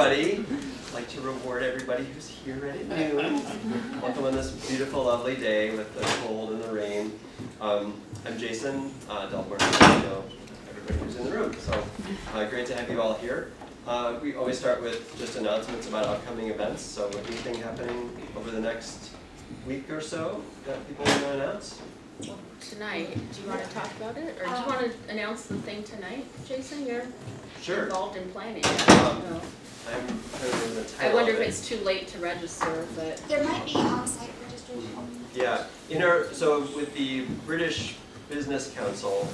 everybody. I'd like to reward everybody who's here at noon. Welcome on this beautiful, lovely day with the cold and the rain. I'm Jason Delborn. I know everybody who's in the room, so great to have you all here. We always start with just announcements about upcoming events. So anything happening over the next week or so that people want to announce? Well, tonight, do you want to talk about it? Or do you want to announce the thing tonight, Jason? You're involved in planning. I'm trying to remember the title. I wonder if it's too late to register, but there might be on-site registration. Yeah, so with the British Business Council,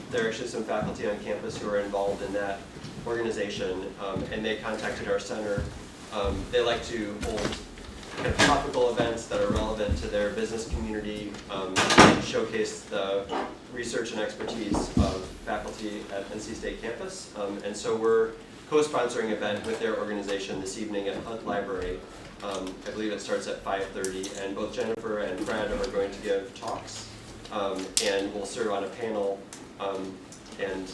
there are actually some faculty on campus who are involved in that organization, and they contacted our center. They like to hold kind of topical events that are relevant to their business community, and showcase the research and expertise of faculty at NC State campus. And so we're co-sponsoring an event with their organization this evening at Hunt Library. I believe it starts at 5:30, and both Jennifer and Fred are going to give talks, and we'll serve on a panel, and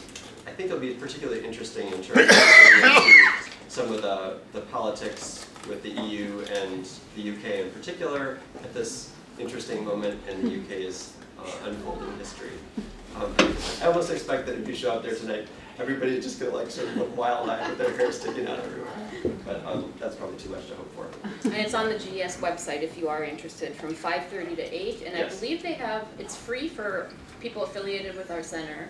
I think it'll be particularly interesting in terms of getting into some of the politics with the EU and the UK in particular at this interesting moment in the UK's unfolding history. I almost expect that if you show up there tonight, everybody's just going to like sort of look wild-eyed with their hair sticking out everywhere. But that's probably too much to hope for. and it's on the GES website if you are interested, from 5:30 to 8. And Yes. I believe it's free for people affiliated with our center.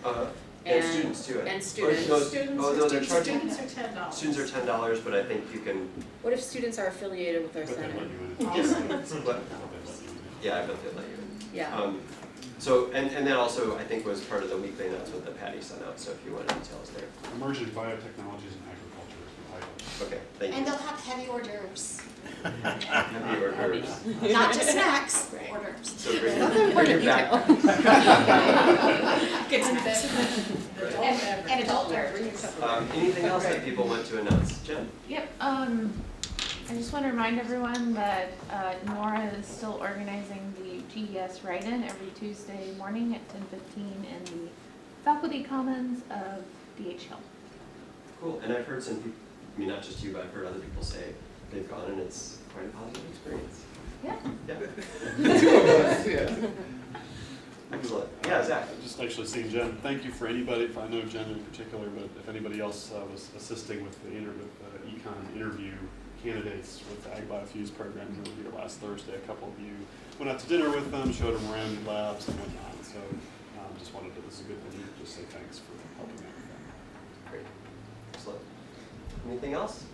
And students too. And students. They're charging. Students are $10. Students are $10, but I think you can. What if students are affiliated with our center? Yeah, I bet they'll let you in. Yeah. So, and that also, I think, was part of the weekly announcement that Patty sent out, so if you want details there. Emerging biotechnologies and agriculture is the title. Okay, thank you. And they'll have heavy hors d'oeuvres. Heavy hors d'oeuvres. Not just snacks, Right. hors d'oeuvres. So bring your backpack. Get some food. And adult beverages. Anything else that people want to announce? Jen? Yep, I just want to remind everyone that Nora is still organizing the GES write-in every Tuesday morning at 10:15 in the faculty commons of DH Hill. Cool, and I've heard some people, I mean, not just you, but I've heard other people say they've gone and it's quite a positive experience. Yeah. Yeah. Excellent. Yeah, Zach. Just actually seeing Jen, thank you for anybody, I know Jen in particular, but if anybody else was assisting with the econ interview candidates with the Ag Biofuse program who were here last Thursday. A couple of you went out to dinner with them, showed them around the labs and whatnot. So just wanted to, this is a good thing to just say thanks for helping out with that. Great. Excellent. Anything else?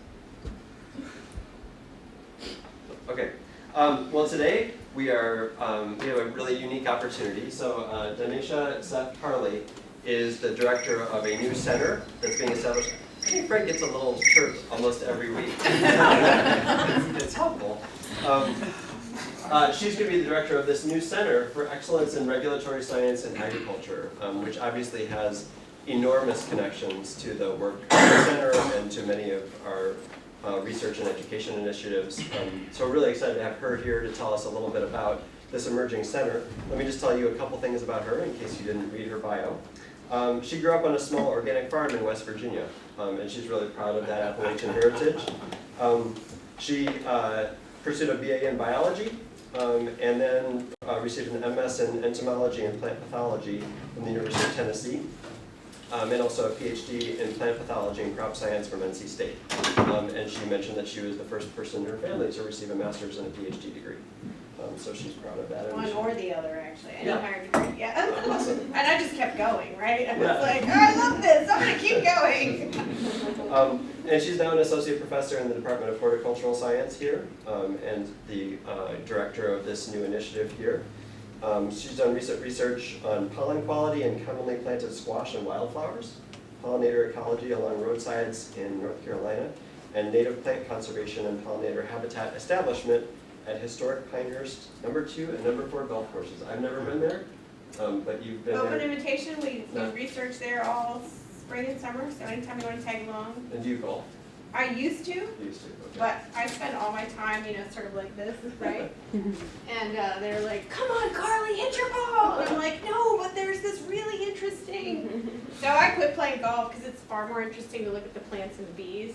Okay. Well, today we have a really unique opportunity. So Danesha Carley is the director of a new center that's being established. I think Fred gets a little chirp almost every week. It's helpful. She's going to be the director of this new Center for Excellence in Regulatory Science and Agriculture, which obviously has enormous connections to the work of the center and to many of our research and education initiatives. So we're really excited to have her here to tell us a little bit about this emerging center. Let me just tell you a couple things about her in case you didn't read her bio. She grew up on a small organic farm in West Virginia, and she's really proud of that Appalachian heritage. She pursued a BA in biology, and then received an MS in entomology and plant pathology from the University of Tennessee, and also a PhD in plant pathology and crop science from NC State. And she mentioned that she was the first person in her family to receive a master's and a PhD degree. So she's proud of that. One or the other, actually. I Yeah. know higher degree. Yeah. Awesome. And I just kept going, right? I was Yeah. like, oh, I love this. I'm going to keep going. And she's now an associate professor in the Department of Horticultural Science here, and the director of this new initiative here. She's done recent research on pollen quality in commonly planted squash and wildflowers, pollinator ecology along roadsides in North Carolina, and native plant conservation and pollinator habitat establishment at historic Pinehurst #2 and #4 golf courses. I've never been there, but you've been Open there. invitation. We No. research there all spring and summer, so anytime you want to tag along. And do you golf? I used to, You used to, okay. but I spend all my time, sort of like this, right? And they're like, come on, Carly, hit your ball. And I'm like, no, but there's this really interesting exciting. So I quit playing golf because it's far more interesting to look at the plants and the bees.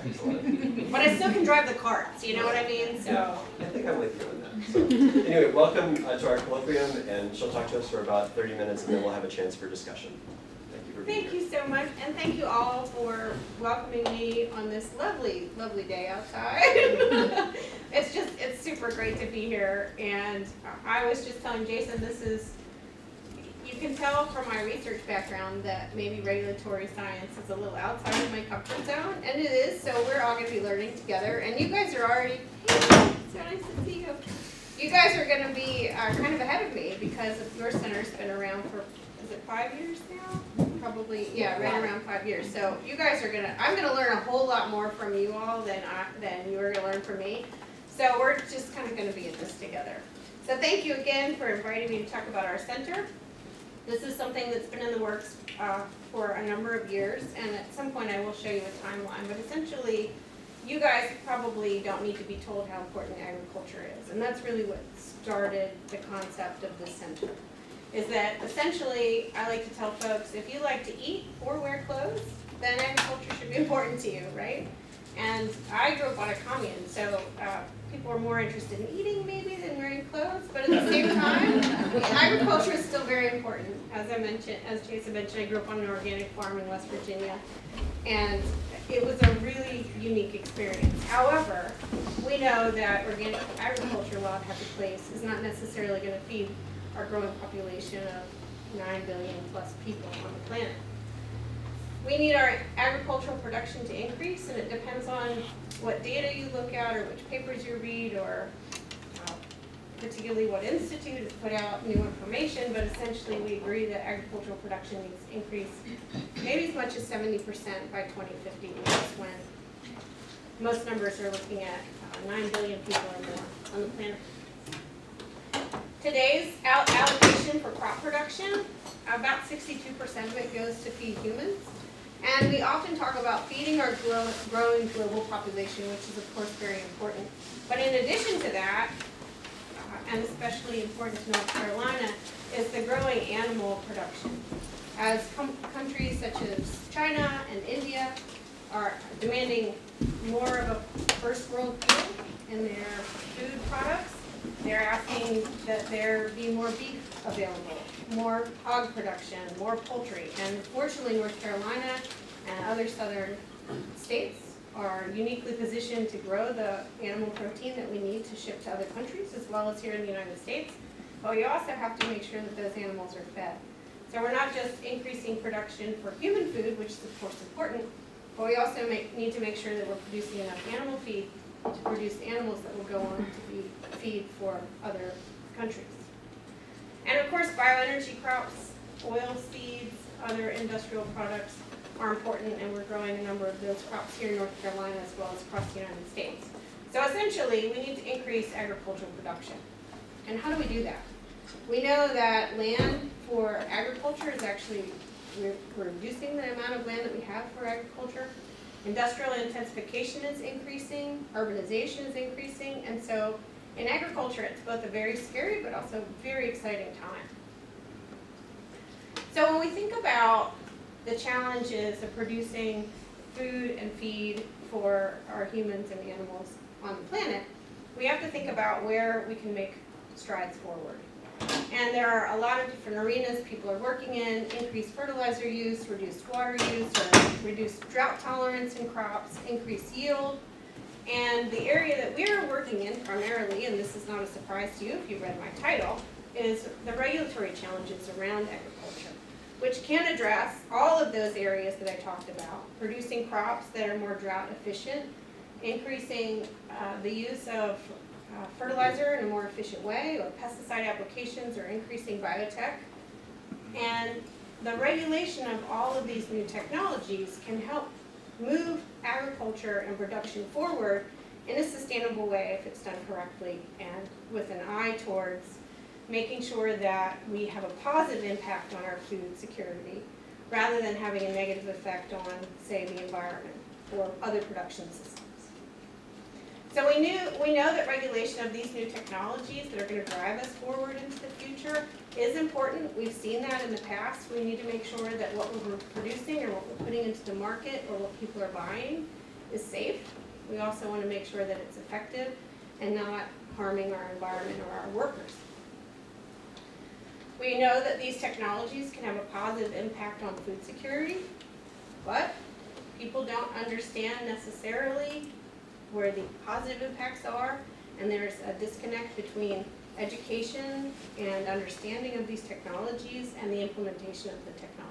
Excellent. But I still can drive the carts, you know what I mean? So. I think I'm with you on that. So, anyway, welcome to our colloquium, and she'll talk to us for about 30 minutes, and then we'll have a chance for discussion. Thank you for being Thank here. you so much, and thank you all for welcoming me on this lovely, lovely day outside. It's super great to be here, and I was just telling Jason, you can tell from my research background that maybe regulatory science is a little outside of my comfort zone, and it is, so we're all gonna be learning together, and you guys are already, hey, it's so nice to see you. You guys are gonna be kind of ahead of me because your center's been around for, is it 5 years now? Probably, yeah, right around 5 years. So you guys are I'm gonna learn a whole lot more from you all than you're gonna learn from me. So we're just kind of gonna be in this together. So thank you again for inviting me to talk about our center. This is something that's been in the works for a number of years, and at some point I will show you a timeline, but essentially you guys probably don't need to be told how important agriculture is, and that's really what started the concept of this center. Is that essentially, I like to tell folks, if you like to eat or wear clothes, then agriculture should be important to you, right? And I grew up on a commune, so people are more interested in eating maybe than wearing clothes, but at the same time, agriculture is still very important. As I mentioned, as Jason mentioned, I grew up on an organic farm in West Virginia, and it was a really unique experience. However, we know that organic agriculture, while it has a place, is not necessarily going to feed our growing population of 9 billion plus people on the planet. We need our agricultural production to increase, and it depends on what data you look at or which papers you read, or particularly what institute has put out new information, but essentially we agree that agricultural production needs to increase maybe as much as 70% by 2050, which is when most numbers are looking at 9 billion people or more on the planet. Today's allocation for crop production, about 62% of it goes to feed humans. And we often talk about feeding our growing global population, which is of course very important. But in addition to that, and especially important to North Carolina, is the growing animal production. As countries such as China and India are demanding more of a first world feel in their food products, they're asking that there be more beef available, more hog production, more poultry. And fortunately, North Carolina and other southern states are uniquely positioned to grow the animal protein that we need to ship to other countries, as well as here in the United States. But we also have to make sure that those animals are fed. So we're not just increasing production for human food, which is of course important, but we also need to make sure that we're producing enough animal feed to produce animals that will go on to feed for other countries. And of course, bioenergy crops, oil seeds, other industrial products are important, and we're growing a number of those crops here in North Carolina as well as across the United States. So essentially, we need to increase agricultural production. And how do we do that? We know that land for agriculture is actually, we're reducing the amount of land that we have for agriculture. Industrial intensification is increasing, urbanization is increasing, and so in agriculture it's both a very scary but also very exciting time. So when we think about the challenges of producing food and feed for our humans and animals on the planet, we have to think about where we can make strides forward. And there are a lot of different arenas people are working in: increased fertilizer use, reduced water use, or reduced drought tolerance in crops, increased yield. And the area that we're working in primarily, and this is not a surprise to you if you read my title, is the regulatory challenges around agriculture, which can address all of those areas that I talked about: producing crops that are more drought efficient, increasing the use of fertilizer in a more efficient way, or pesticide applications, or increasing biotech. And the regulation of all of these new technologies can help move agriculture and production forward in a sustainable way if it's done correctly and with an eye towards making sure that we have a positive impact on our food security rather than having a negative effect on, say, the environment or other production systems. So we know that regulation of these new technologies that are gonna drive us forward into the future is important. We've seen that in the past. We need to make sure that what we're producing or what we're putting into the market or what people are buying is safe. We also wanna make sure that it's effective and not harming our environment or our workers. We know that these technologies can have a positive impact on food security, but people don't understand necessarily where the positive impacts are, and there's a disconnect between education and understanding of these technologies and the implementation of the technologies.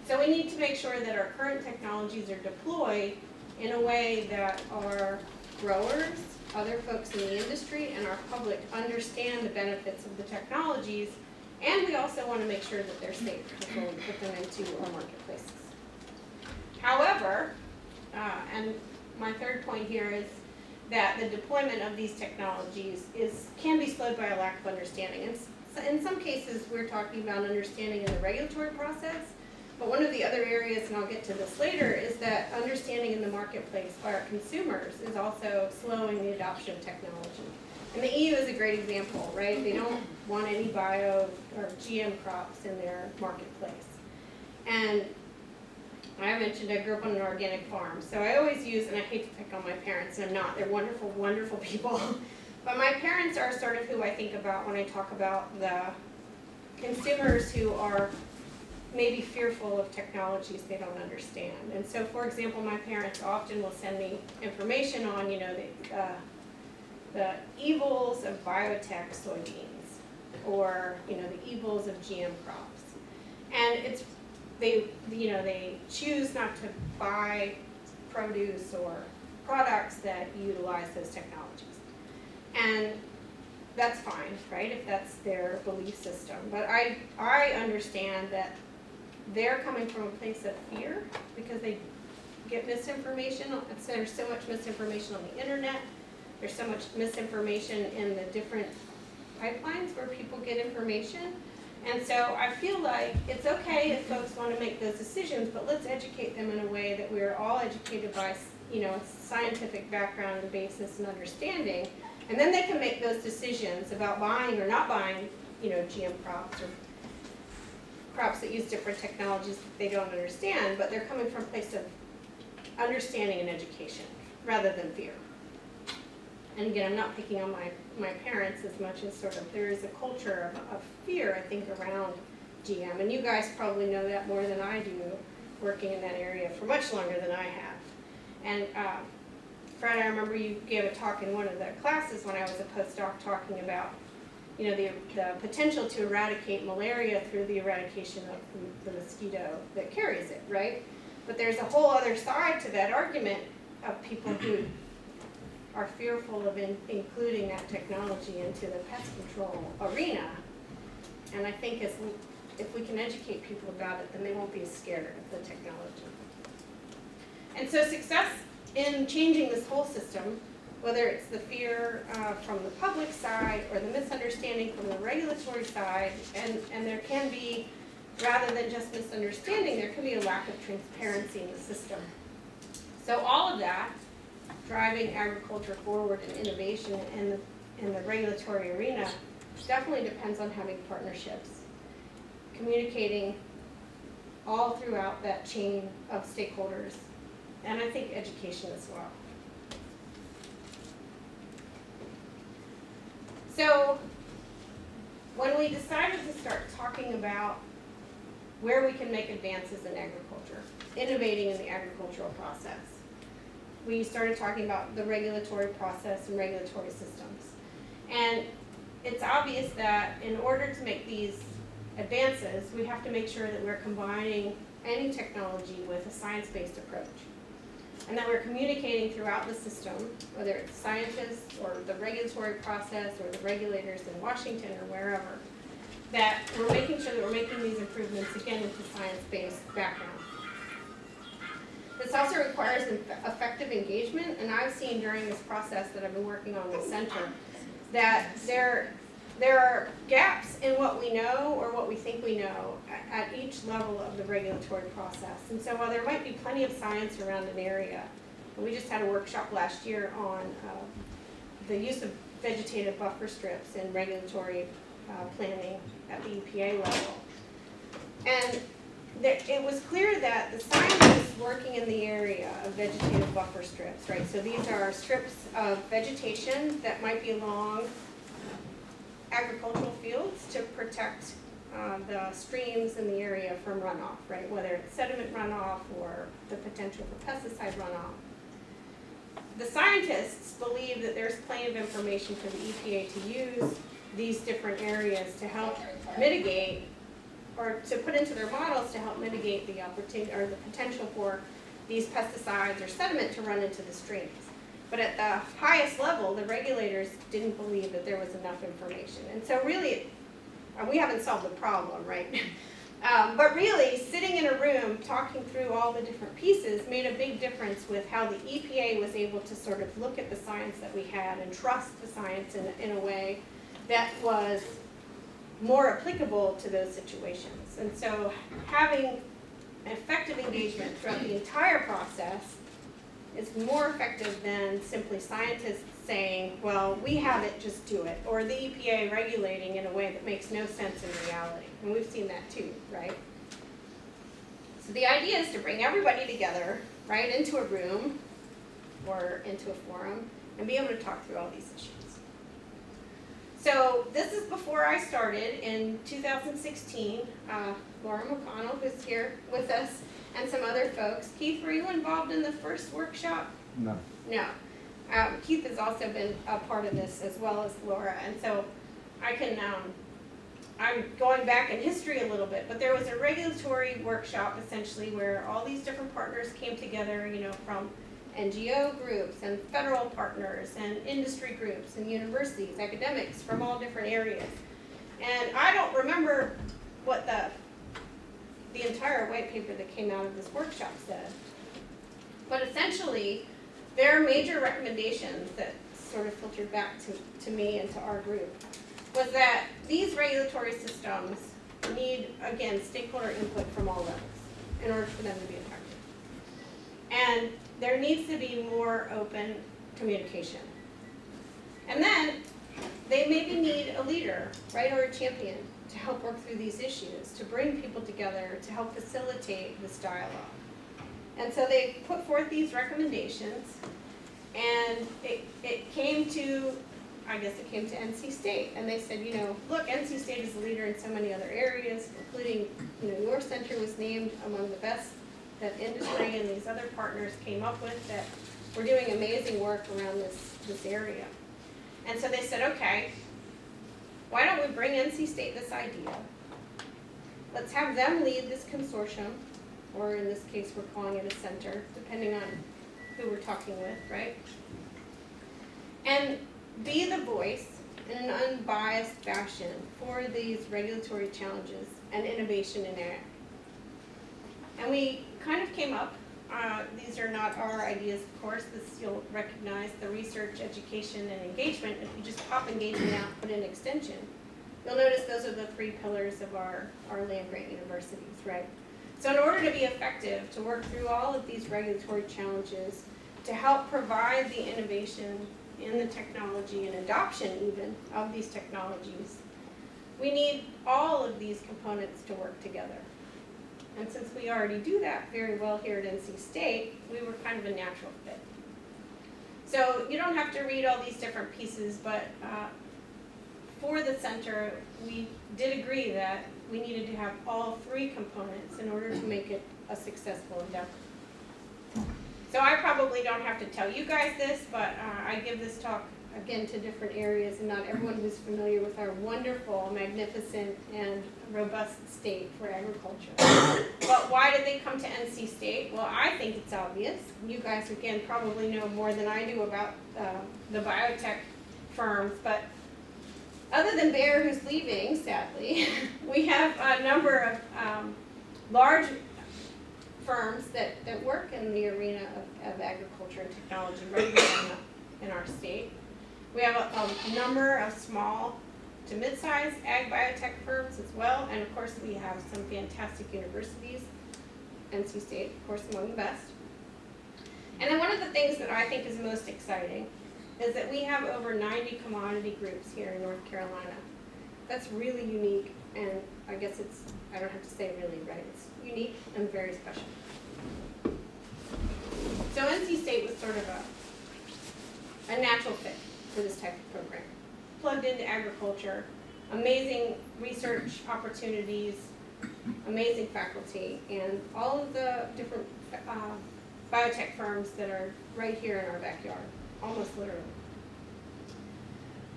So we need to make sure that our current technologies are deployed in a way that our growers, other folks in the industry, and our public understand the benefits of the technologies, and we also want to make sure that they're safe before we put them into our marketplaces. However, and my third point here is that the deployment of these technologies can be slowed by a lack of understanding. In some cases, we're talking about understanding in the regulatory process, but one of the other areas, and I'll get to this later, is that understanding in the marketplace by our consumers is also slowing the adoption of technology. And the EU is a great example, right? They don't want any bio or GM crops in their marketplace. And I mentioned I grew up on an organic farm, so I always use, and I hate to pick on my parents, and I'm not, they're wonderful, wonderful people, but my parents are sort of who I think about when I talk about the consumers who are maybe fearful of technologies they don't understand. And so, for example, my parents often will send me information on, the evils of biotech soybeans, or, the evils of GM crops. And they choose not to buy produce or products that utilize those technologies. And that's fine, right, if that's their belief system. But I understand that they're coming from a place of fear because they get misinformation. There's so much misinformation on the internet. There's so much misinformation in the different pipelines where people get information. And so I feel like it's okay if folks want to make those decisions, but let's educate them in a way that we're all educated by, scientific background and basis and understanding. And then they can make those decisions about buying or not buying, GM crops or crops that use different technologies that they don't understand, but they're coming from a place of understanding and education rather than fear. And again, I'm not picking on my parents as much as sort of there is a culture of fear, I think, around GM. And you guys probably know that more than I do, working in that area for much longer than I have. And Fred, I remember you gave a talk in one of the classes when I was a postdoc talking about the potential to eradicate malaria through the eradication of the mosquito that carries it, right? But there's a whole other side to that argument of people who are fearful of including that technology into the pest control arena. And I think if we can educate people about it, then they won't be as scared of the technology. And so success in changing this whole system, whether it's the fear from the public side or the misunderstanding from the regulatory side, and there can be, rather than just misunderstanding, there can be a lack of transparency in the system. So all of that, driving agriculture forward and innovation in the regulatory arena, definitely depends on having partnerships, communicating all throughout that chain of stakeholders, and I think education as well. So when we decided to start talking about where we can make advances in agriculture, innovating in the agricultural process, we started talking about the regulatory process and regulatory systems. And it's obvious that in order to make these advances, we have to make sure that we're combining any technology with a science-based approach. And that we're communicating throughout the system, whether it's scientists or the regulatory process or the regulators in Washington or wherever, that we're making sure that we're making these improvements, again, with a science-based background. This also requires effective engagement, and I've seen during this process that I've been working on the center that there are gaps in what we know or what we think we know at each level of the regulatory process. And so while there might be plenty of science around an area, We just had a workshop last year on the use of vegetative buffer strips in regulatory planning at the EPA level. And it was clear that the scientists working in the area of vegetative buffer strips, right? So these are strips of vegetation that might be along agricultural fields to protect the streams in the area from runoff, right? Whether it's sediment runoff or the potential for pesticide runoff. The scientists believe that there's plenty of information for the EPA to use these different areas to help mitigate, or to put into their models to help mitigate the opportunity or the potential for these pesticides or sediment to run into the streams. But at the highest level, the regulators didn't believe that there was enough information. And so really, we haven't solved the problem, right? But really, sitting in a room talking through all the different pieces made a big difference with how the EPA was able to sort of look at the science that we had and trust the science in a way that was more applicable to those situations. And so having effective engagement throughout the entire process is more effective than simply scientists saying, well, we have it, just do it, or the EPA regulating in a way that makes no sense in reality. And we've seen that too, right? So the idea is to bring everybody together, right, into a room or into a forum and be able to talk through all these issues. So this is before I started in 2016. Laura McConnell, who's here with us, and some other folks. Keith, were you involved in the first workshop? No. No. Keith has also been a part of this as well as Laura, and so I can, I'm going back in history a little bit, but there was a regulatory workshop essentially where all these different partners came together, you know, from NGO groups and federal partners and industry groups and universities, academics from all different areas. And I don't remember what the entire white paper that came out of this workshop said. But essentially, their major recommendations that sort of filtered back to me and to our group was that these regulatory systems need, again, stakeholder input from all levels in order for them to be effective. And there needs to be more open communication. And then they maybe need a leader, right, or a champion to help work through these issues, to bring people together, to help facilitate this dialogue. And so they put forth these recommendations, and it came to, I guess it came to NC State, and they said, you know, look, NC State is a leader in so many other areas, including, you know, your center was named among the best that industry and these other partners came up with, that we're doing amazing work around this area. And so they said, okay, why don't we bring NC State this idea? Let's have them lead this consortium, or in this case we're calling it a center, depending on who we're talking with, right? And be the voice in an unbiased fashion for these regulatory challenges and innovation in ag. And we kind of came up, these are not our ideas, of course, this you'll recognize the research, education, and engagement. If you just pop engagement out, put in extension, you'll notice those are the three pillars of our land-grant universities, right? So in order to be effective, to work through all of these regulatory challenges, to help provide the innovation in the technology and adoption even of these technologies, we need all of these components to work together. And since we already do that very well here at NC State, we were kind of a natural fit. So you don't have to read all these different pieces, but for the center, we did agree that we needed to have all three components in order to make it a successful endeavor. So I probably don't have to tell you guys this, but I give this talk again to different areas, and not everyone who's familiar with our wonderful, magnificent, and robust state for agriculture. But why did they come to NC State? Well, I think it's obvious. You guys, again, probably know more than I do about the biotech firms, but other than Bayer, who's leaving, sadly, we have a number of large firms that work in the arena of agriculture and technology right here in our state. We have a number of small to mid-sized ag biotech firms as well, and of course we have some fantastic universities, NC State, of course, among the best. And then one of the things that I think is most exciting is that we have over 90 commodity groups here in North Carolina. That's really unique, and I guess I don't have to say really, right? It's unique and very special. So NC State was sort of a natural fit for this type of program. Plugged into agriculture, amazing research opportunities, amazing faculty, and all of the different biotech firms that are right here in our backyard, almost literally.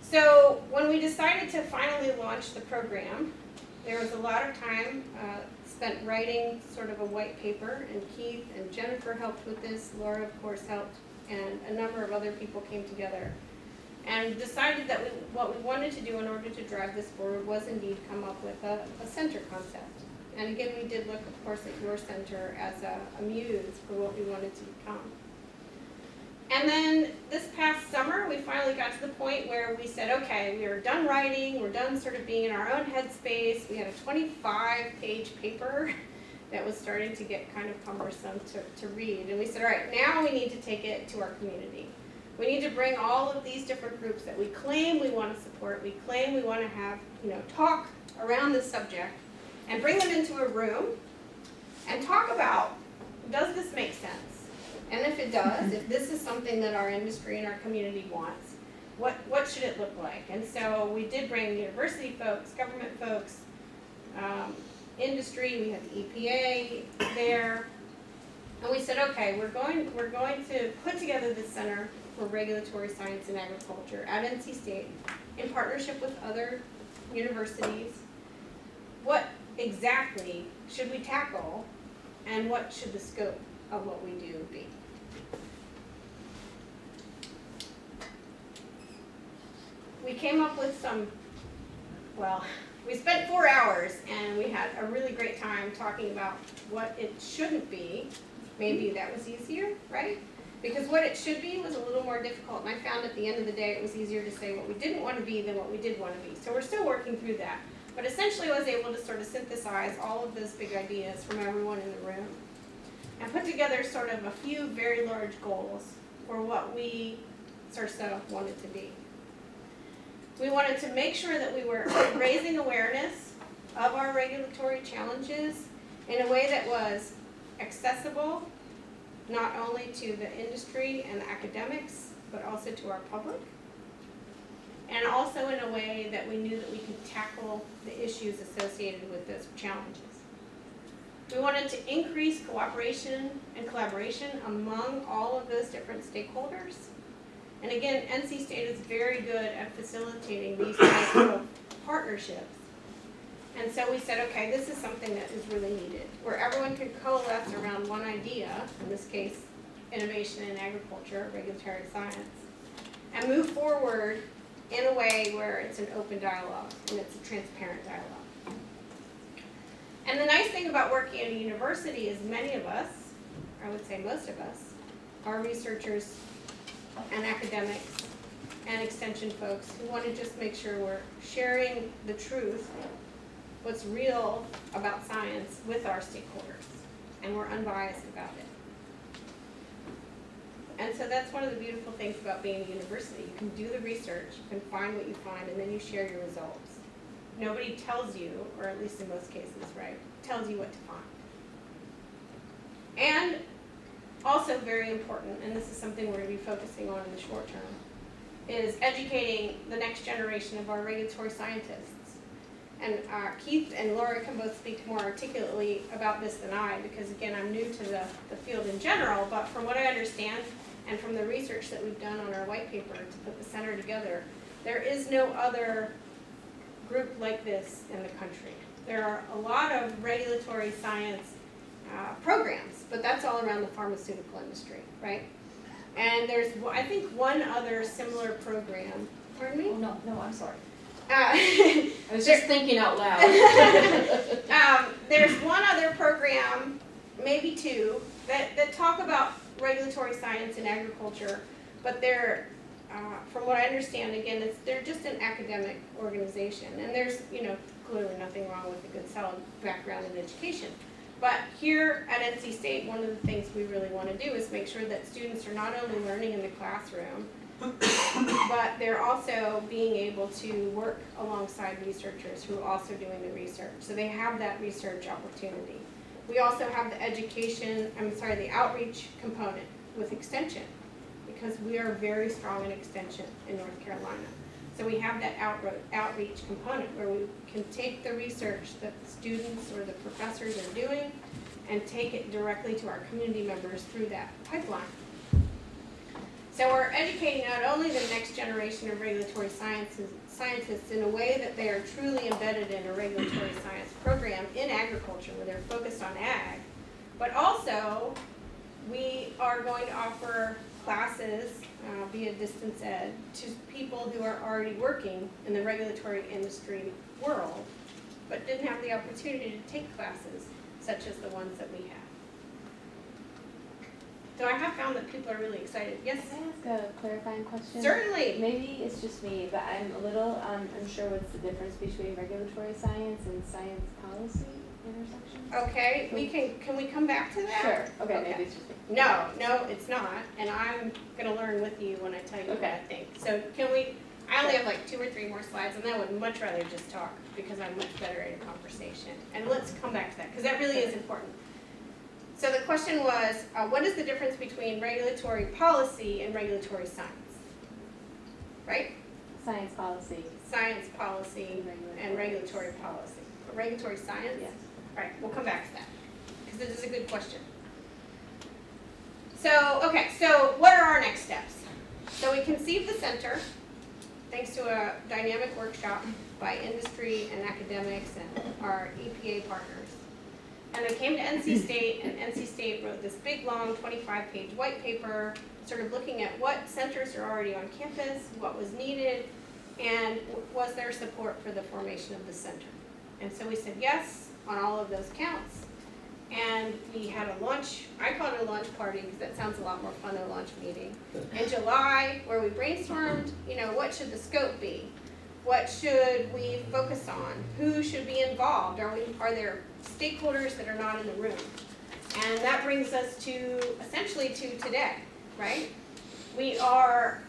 So when we decided to finally launch the program, there was a lot of time spent writing sort of a white paper, and Keith and Jennifer helped with this, Laura of course helped, and a number of other people came together and decided that what we wanted to do in order to drive this forward was indeed come up with a center concept. And again, we did look, of course, at your center as a muse for what we wanted to become. And then this past summer, we finally got to the point where we said, okay, we are done writing, we're done sort of being in our own headspace. We had a 25-page paper that was starting to get kind of cumbersome to read. And we said, all right, now we need to take it to our community. We need to bring all of these different groups that we claim we want to support, we claim we want to have, talk around this subject, and bring them into a room and talk about, does this make sense? And if it does, if this is something that our industry and our community wants, what should it look like? And so we did bring university folks, government folks, industry, we had the EPA there, and we said, okay, we're going to put together this Center for Regulatory Science and Agriculture at NC State in partnership with other universities. What exactly should we tackle, and what should the scope of what we do be? We came up with we spent 4 hours and we had a really great time talking about what it shouldn't be. Maybe that was easier, right? Because what it should be was a little more difficult, and I found at the end of the day it was easier to say what we didn't want to be than what we did want to be. So we're still working through that. But essentially I was able to sort of synthesize all of those big ideas from everyone in the room and put together sort of a few very large goals for what we, CERSA, wanted to be. We wanted to make sure that we were raising awareness of our regulatory challenges in a way that was accessible not only to the industry and the academics, but also to our public. And also in a way that we knew that we could tackle the issues associated with those challenges. We wanted to increase cooperation and collaboration among all of those different stakeholders. And again, NC State is very good at facilitating these types of partnerships. And so we said, okay, this is something that is really needed, where everyone could coalesce around one idea, in this case, innovation in agriculture, regulatory science, and move forward in a way where it's an open dialogue and it's a transparent dialogue. And the nice thing about working at a university is many of us, I would say most of us, are researchers and academics and extension folks who want to just make sure we're sharing the truth, what's real about science with our stakeholders, and we're unbiased about it. And so that's one of the beautiful things about being a university. You can do the research, you can find what you find, and then you share your results. Nobody tells you, or at least in most cases, right, tells you what to find. And also very important, and this is something we're going to be focusing on in the short term, is educating the next generation of our regulatory scientists. And Keith and Laura can both speak more articulately about this than I, because again, I'm new to the field in general, but from what I understand, and from the research that we've done on our white paper to put the center together, there is no other group like this in the country. There are a lot of regulatory science programs, but that's all around the pharmaceutical industry, right? And there's, I think, one other similar program. Pardon me? Oh, no, I'm sorry. I was just thinking out loud. There's one other program, maybe two, that talk about regulatory science and agriculture, but they're, from what I understand, again, they're just an academic organization, and there's, clearly nothing wrong with a good solid background in education. But here at NC State, one of the things we really want to do is make sure that students are not only learning in the classroom, but they're also being able to work alongside researchers who are also doing the research. So they have that research opportunity. We also have the outreach component with extension, because we are very strong in extension in North Carolina. So we have that outreach component where we can take the research that the students or the professors are doing and take it directly to our community members through that pipeline. So we're educating not only the next generation of regulatory scientists in a way that they are truly embedded in a regulatory science program in agriculture where they're focused on ag, but also we are going to offer classes via distance ed to people who are already working in the regulatory industry world, but didn't have the opportunity to take classes such as the ones that we have. So I have found that people are really excited. Yes? Can I ask a clarifying question? Certainly. Maybe it's just me, but I'm a little unsure what's the difference between regulatory science and science policy intersections. Okay, can we come back to that? Sure, okay, maybe it's just me. No, it's not, and I'm gonna learn with you when I tell you what I think. So I only have like 2 or 3 more slides, and I would much rather just talk, because I'm much better at a conversation. And let's come back to that, because that really is important. So the question was, what is the difference between regulatory policy and regulatory science? Right? Science policy. Science policy and regulatory policy. Regulatory science? Yes. All right, we'll come back to that, because this is a good question. So what are our next steps? So we conceived the center thanks to a dynamic workshop by industry and academics and our EPA partners. And they came to NC State, and NC State wrote this big, long, 25-page white paper, sort of looking at what centers are already on campus, what was needed, and was there support for the formation of the center. And so we said yes on all of those counts. And we had a lunch, I call it a lunch party because that sounds a lot more fun than a lunch meeting, in July, where we brainstormed, what should the scope be? What should we focus on? Who should be involved? Are there stakeholders that are not in the room? And that brings us to, essentially to today, right? We are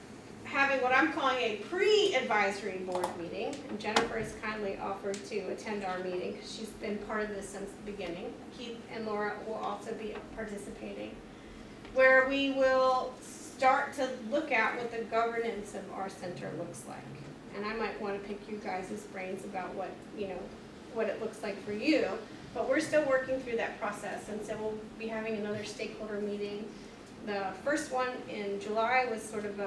having what I'm calling a pre-advisory board meeting, and Jennifer has kindly offered to attend our meeting because she's been part of this since the beginning. Keith and Laura will also be participating, where we will start to look at what the governance of our center looks like. And I might want to pick you guys' brains about what it looks like for you, but we're still working through that process, and so we'll be having another stakeholder meeting. The first one in July was sort of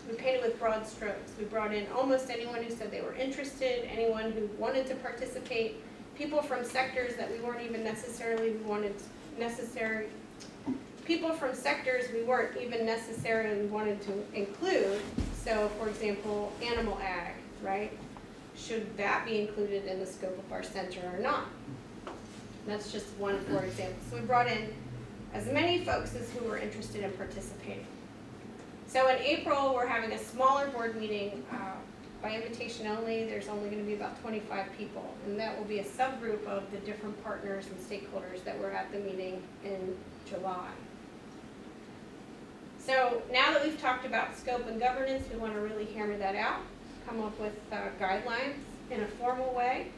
we painted with broad strokes. We brought in almost anyone who said they were interested, anyone who wanted to participate, people from sectors that we weren't even necessarily wanted to include. So, for example, animal ag, right? Should that be included in the scope of our center or not? That's just one for example. So we brought in as many folks as who were interested in participating. So in April, we're having a smaller board meeting by invitation only. There's only going to be about 25 people, and that will be a subgroup of the different partners and stakeholders that were at the meeting in July. So now that we've talked about scope and governance, we want to really hammer that out, come up with guidelines in a formal way,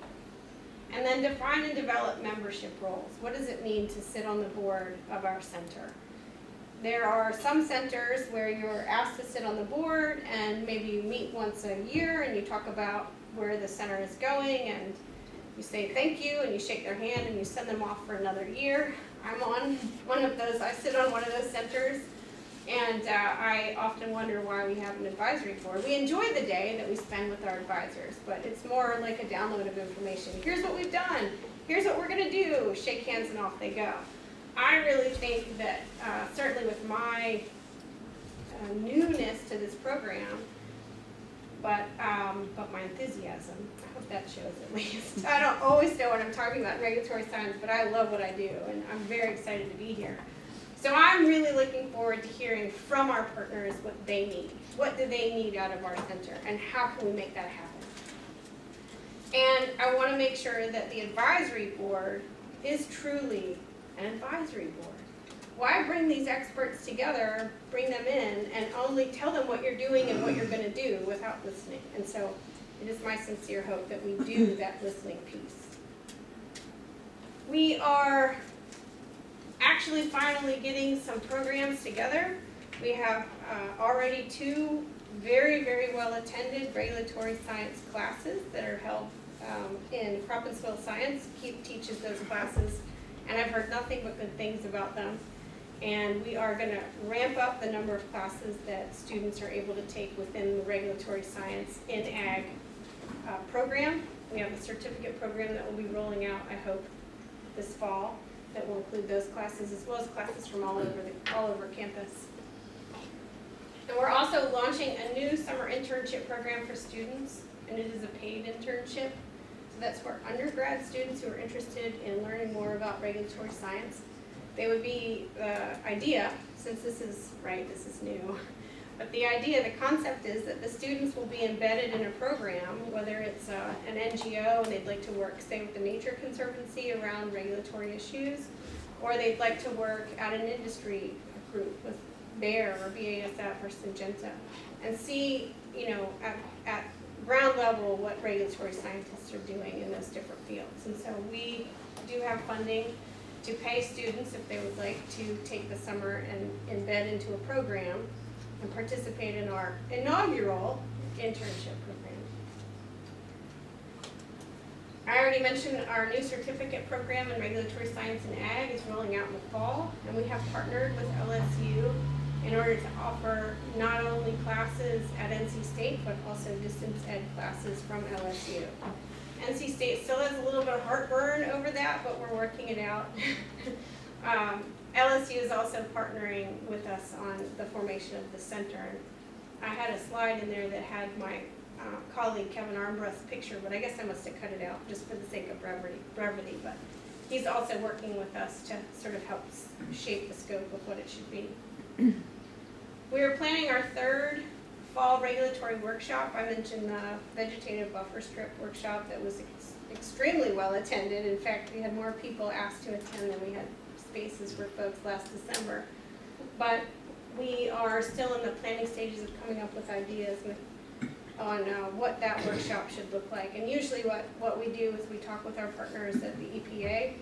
and then define and develop membership roles. What does it mean to sit on the board of our center? There are some centers where you're asked to sit on the board and maybe you meet once a year and you talk about where the center is going and you say thank you and you shake their hand and you send them off for another year. I'm on one of those, I sit on one of those centers, and I often wonder why we have an advisory board. We enjoy the day that we spend with our advisors, but it's more like a download of information. Here's what we've done, here's what we're gonna do, shake hands and off they go. I really think that, certainly with my newness to this program, but my enthusiasm, I hope that shows at least. I don't always know what I'm talking about in regulatory science, but I love what I do, and I'm very excited to be here. So I'm really looking forward to hearing from our partners what they need. What do they need out of our center, and how can we make that happen? And I want to make sure that the advisory board is truly an advisory board. Why bring these experts together, bring them in, and only tell them what you're doing and what you're gonna do without listening? And so it is my sincere hope that we do that listening piece. We are actually finally getting some programs together. We have already 2 very, very well attended regulatory science classes that are held in Croppinsville Science. Keith teaches those classes, and I've heard nothing but good things about them. And we are going to ramp up the number of classes that students are able to take within the regulatory science in ag program. We have a certificate program that will be rolling out, I hope, this fall that will include those classes as well as classes from all over campus. And we're also launching a new summer internship program for students, and it is a paid internship. So that's for undergrad students who are interested in learning more about regulatory science. They would be, the idea, since this is new, but the idea, the concept is that the students will be embedded in a program, whether it's an NGO and they'd like to work, say, with the Nature Conservancy around regulatory issues, or they'd like to work at an industry group with Bayer or BASF or Syngenta, and see, at ground level what regulatory scientists are doing in those different fields. And so we do have funding to pay students if they would like to take the summer and embed into a program and participate in our inaugural internship program. I already mentioned our new certificate program in regulatory science and ag is rolling out in the fall, and we have partnered with LSU in order to offer not only classes at NC State, but also distance ed classes from LSU. NC State still has a little bit of heartburn over that, but we're working it out. LSU is also partnering with us on the formation of the center. I had a slide in there that had my colleague Kevin Armbrust's picture, but I guess I must have cut it out just for the sake of brevity. But he's also working with us to sort of help shape the scope of what it should be. We are planning our 3rd fall regulatory workshop. I mentioned the vegetative buffer strip workshop that was extremely well attended. In fact, we had more people asked to attend than we had spaces for folks last December. But we are still in the planning stages of coming up with ideas on what that workshop should look like. And usually what we do is we talk with our partners at the EPA,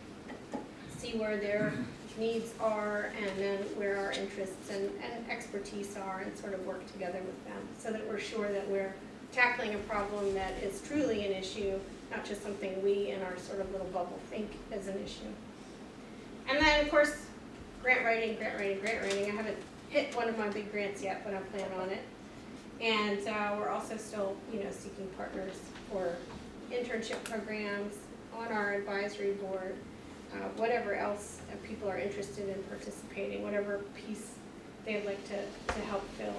see where their needs are, and then where our interests and expertise are, and sort of work together with them so that we're sure that we're tackling a problem that is truly an issue, not just something we in our sort of little bubble think is an issue. And then, of course, grant writing. I haven't hit one of my big grants yet, but I plan on it. And we're also still, seeking partners for internship programs, on our advisory board, whatever else people are interested in participating, whatever piece they'd like to help fill.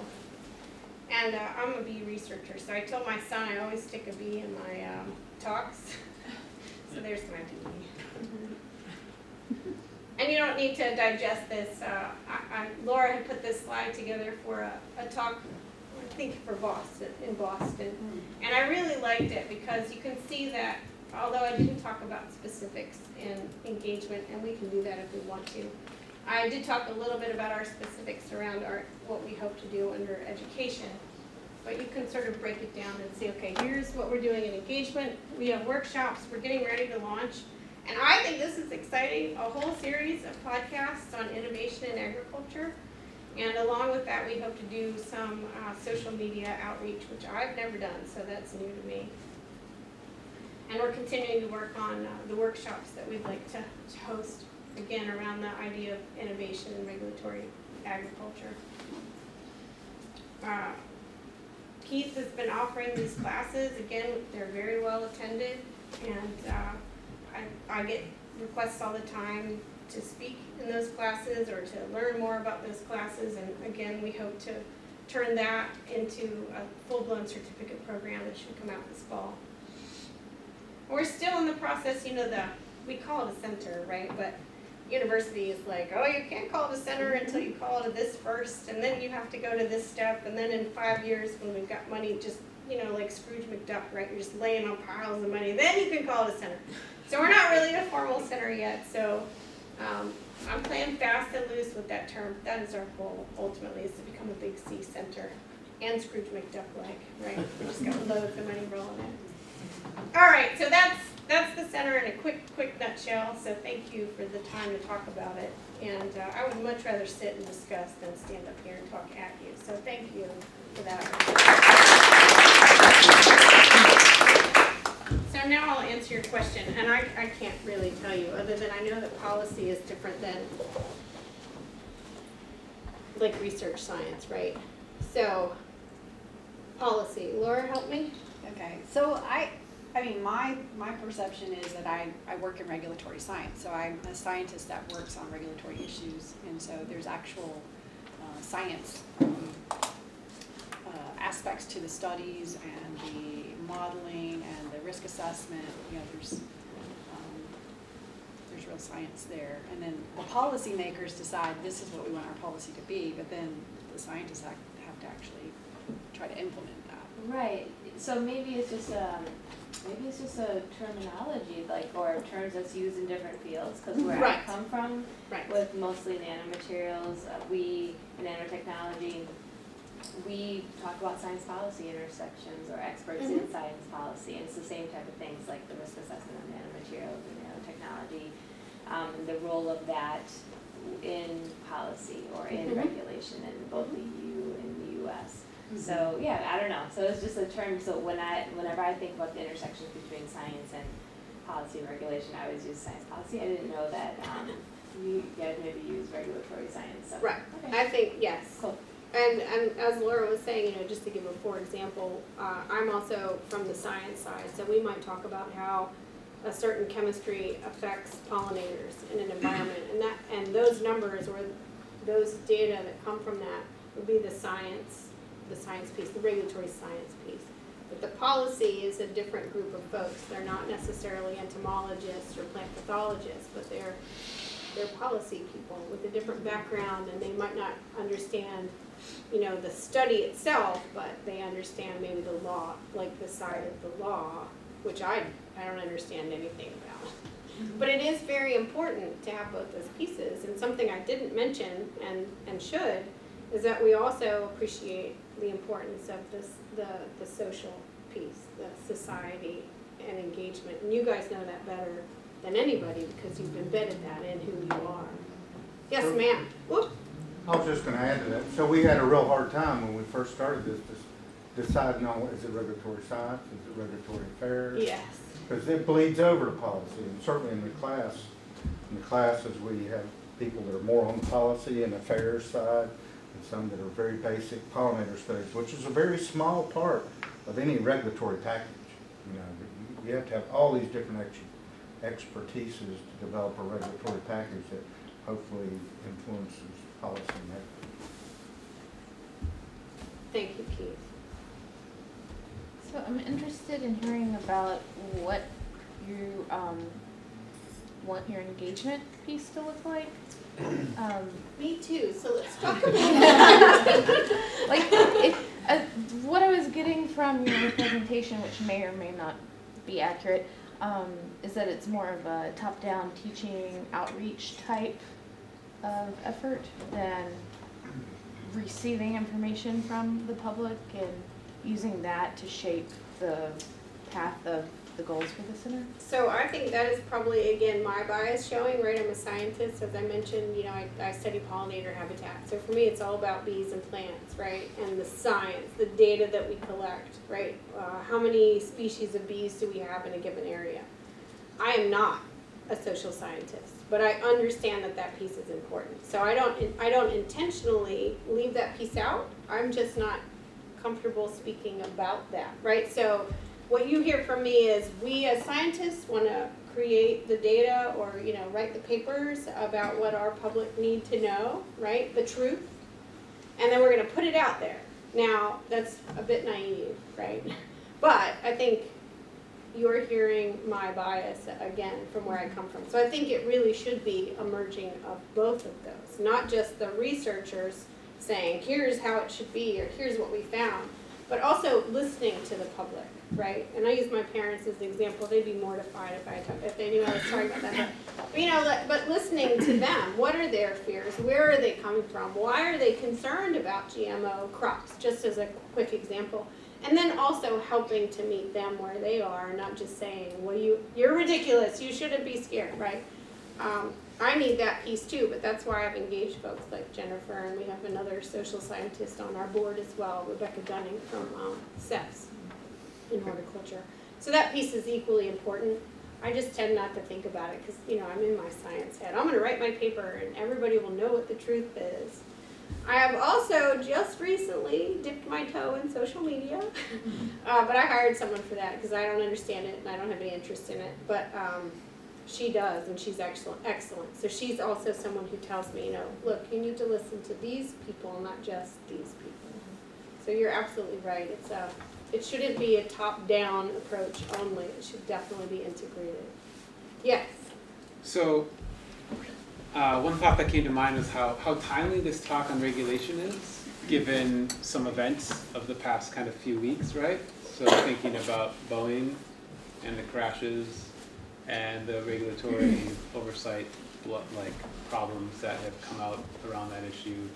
And I'm a bee researcher, so I told my son I always stick a bee in my talks. So there's my bee. And you don't need to digest this. Laura had put this slide together for a talk, I think in Boston. And I really liked it because you can see that although I didn't talk about specifics in engagement, and we can do that if we want to, I did talk a little bit about our specifics around what we hope to do under education. But you can sort of break it down and say, okay, here's what we're doing in engagement. We have workshops. We're getting ready to launch. And I think this is exciting, a whole series of podcasts on innovation in agriculture. And along with that, we hope to do some social media outreach, which I've never done, so that's new to me. And we're continuing to work on the workshops that we'd like to host, again, around the idea of innovation in regulatory agriculture. Keith has been offering these classes. Again, they're very well attended, and I get requests all the time to speak in those classes or to learn more about those classes. And again, we hope to turn that into a full-blown certificate program that should come out this fall. We're still in the process, we call it a center, right? But university is like, oh, you can't call it a center until you call it this first, and then you have to go to this step, and then in 5 years when we've got money, just like Scrooge McDuck, right? You're just laying on piles of money. Then you can call it a center. So we're not really a formal center yet. So I'm playing fast and loose with that term. That is our goal, ultimately, is to become a big C center. And Scrooge McDuck-like, right? We just got loads of money rolling in. All right, so that's the center in a quick nutshell. So thank you for the time to talk about it. And I would much rather sit and discuss than stand up here and talk at you. So thank you for that. So now I'll answer your question. And I can't really tell you, other than I know that policy is different than like research science, right? So policy. Laura, help me. Okay, so I mean, my perception is that I work in regulatory science, so I'm a scientist that works on regulatory issues, and so there's actual science aspects to the studies and the modeling and the risk assessment. There's real science there, and then the policymakers decide this is what we want our policy to be, but then the scientists have to actually try to implement that. Right, so maybe it's just a terminology, or terms that's used in different fields, because where I come from, with mostly nanomaterials, we, nanotechnology, we talk about science policy intersections or experts in science policy, and it's the same type of things like the risk assessment of nanomaterials and nanotechnology, and the role of that in policy or in regulation in both the EU and the US. So yeah, I don't know. So it's just a term. So whenever I think about the intersections between science and policy and regulation, I always use science policy. I didn't know that you guys maybe use regulatory science. So. Right. Okay. I think yes. Cool. And as Laura was saying, just to give a for example, I'm also from the science side, so we might talk about how a certain chemistry affects pollinators in an environment, and those numbers or those data that come from that would be the science piece, the regulatory science piece. But the policy is a different group of folks. They're not necessarily entomologists or plant pathologists, but they're policy people with a different background, and they might not understand, the study itself, but they understand maybe the law, like the side of the law, which I don't understand anything about. But it is very important to have both those pieces, and something I didn't mention and should is that we also appreciate the importance of the social piece, the society and engagement. And you guys know that better than anybody because you've embedded that in who you are. Yes, ma'am. Whoop. I was just going to add to that. So we had a real hard time when we first started this, deciding on, is it regulatory science, is it regulatory affairs? Yes. Because it bleeds over to policy, and certainly in the classes we have people that are more on the policy and affairs side, and some that are very basic pollinator studies, which is a very small part of any regulatory package. You have to have all these different expertises to develop a regulatory package that hopefully influences policy making. Thank you, Keith. So I'm interested in hearing about what you want your engagement piece to look like. Me too, so let's talk about that. What I was getting from your presentation, which may or may not be accurate, is that it's more of a top-down teaching outreach type of effort than receiving information from the public and using that to shape the path of the goals for the center? So I think that is probably, again, my bias showing, right? I'm a scientist, as I mentioned, I study pollinator habitat. So for me, it's all about bees and plants, right? And the science, the data that we collect, right? How many species of bees do we have in a given area? I am not a social scientist, but I understand that piece is important. So I don't intentionally leave that piece out. I'm just not comfortable speaking about that, right? So what you hear from me is we as scientists want to create the data or, write the papers about what our public need to know, right? The truth. And then we're going to put it out there. Now, that's a bit naive, right? But I think you're hearing my bias again from where I come from. So I think it really should be a merging of both of those, not just the researchers saying, here's how it should be, or here's what we found, but also listening to the public, right? And I use my parents as an example. They'd be mortified if they knew I was talking about that. But listening to them, what are their fears? Where are they coming from? Why are they concerned about GMO crops? Just as a quick example. And then also helping to meet them where they are, not just saying, well, you're ridiculous, you shouldn't be scared, right? I need that piece too, but that's why I've engaged folks like Jennifer, and we have another social scientist on our board as well, Rebecca Dunning from Seth in horticulture. So that piece is equally important. I just tend not to think about it because, I'm in my science head. I'm going to write my paper and everybody will know what the truth is. I have also just recently dipped my toe in social media, but I hired someone for that because I don't understand it and I don't have any interest in it. But she does, and she's excellent. So she's also someone who tells me, look, you need to listen to these people, not just these people. So you're absolutely right. It shouldn't be a top-down approach only. It should definitely be integrated. Yes? So one thought that came to mind was how timely this talk on regulation is, given some events of the past kind of few weeks, right? So thinking about Boeing and the crashes and the regulatory oversight problems that have come out around that issue.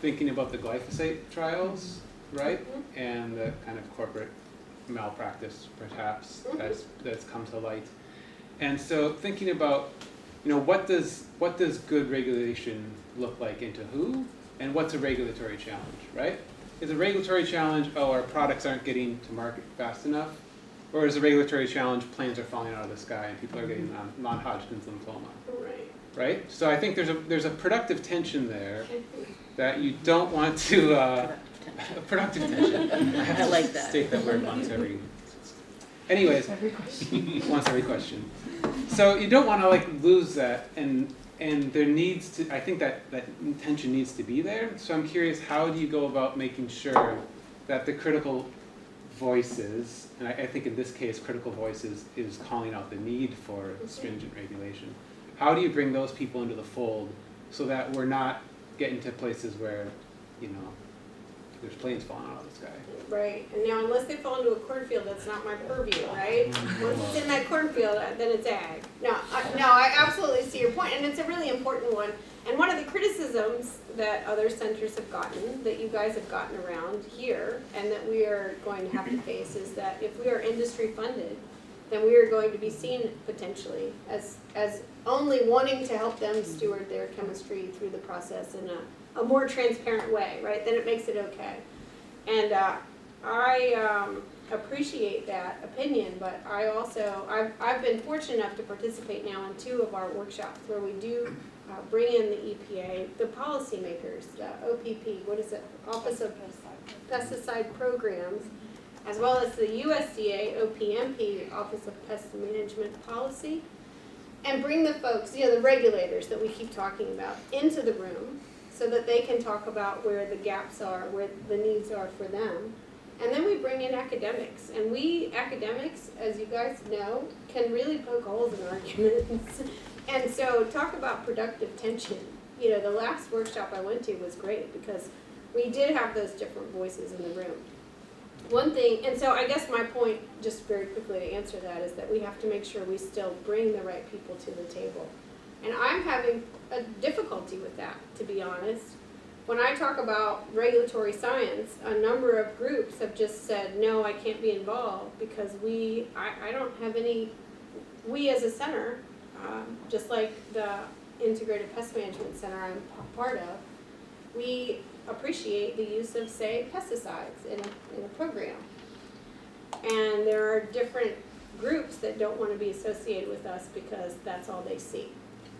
Thinking about the glyphosate trials, right? And the kind of corporate malpractice, perhaps, that's come to light. And so thinking about, what does good regulation look like into who, and what's a regulatory challenge, right? Is a regulatory challenge, our products aren't getting to market fast enough? Or is a regulatory challenge, planes are falling out of the sky and people are getting non-Hodgkin's lymphoma? Right? So I think there's a productive tension there that you don't want to, productive tension. I like that. State that word once every, anyways, once every question. So you don't want to lose that, and there needs to, I think that tension needs to be there. So I'm curious, how do you go about making sure that the critical voices, and I think in this case critical voices is calling out the need for stringent regulation. How do you bring those people into the fold so that we're not getting to places where, there's planes falling out of the sky? Right, and now unless they fall into a cornfield, that's not my purview, right? Once it's in that cornfield, then it's ag. No, I absolutely see your point, and it's a really important one. And one of the criticisms that other centers have gotten, that you guys have gotten around here, and that we are going to have to face, is that if we are industry funded, then we are going to be seen potentially as only wanting to help them steward their chemistry through the process in a more transparent way, right? Then it makes it okay. And I appreciate that opinion, but I also, I've been fortunate enough to participate now in 2 of our workshops where we do bring in the EPA, the policymakers, the OPP, what is it, Office of Pesticide Programs, as well as the USDA, OPMP, Office of Pest Management Policy, and bring the folks, the regulators that we keep talking about, into the room so that they can talk about where the gaps are, where the needs are for them. And then we bring in academics, and we academics, as you guys know, can really poke holes in arguments. And so talk about productive tension. The last workshop I went to was great because we did have those different voices in the room. One thing, and so I guess my point, just very quickly to answer that, is that we have to make sure we still bring the right people to the table. And I'm having a difficulty with that, to be honest. When I talk about regulatory science, a number of groups have just said, no, I can't be involved because I don't have any, we as a center, just like the Integrated Pest Management Center I'm part of, we appreciate the use of, say, pesticides in a program. And there are different groups that don't want to be associated with us because that's all they see.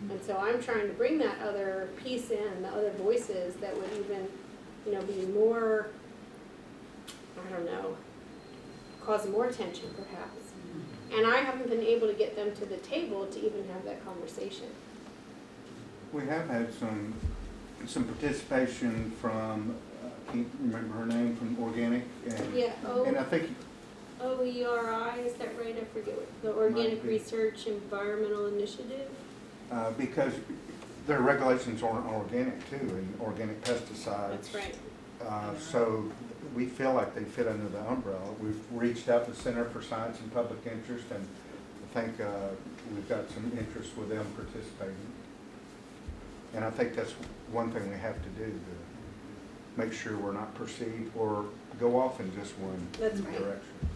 And so I'm trying to bring that other piece in, the other voices that would even, be more, cause more tension perhaps. And I haven't been able to get them to the table to even have that conversation. We have had some participation from, I can't remember her name, from Organic. And I think OERI, is that right? I forget what, the Organic Research Environmental Initiative. Because their regulations aren't organic too, and organic pesticides. That's right. So we feel like they fit under the umbrella. We've reached out to Center for Science and Public Interest, and I think we've got some interest with them participating. And I think that's one thing we have to do to make sure we're not perceived or go off in just one That's right. direction.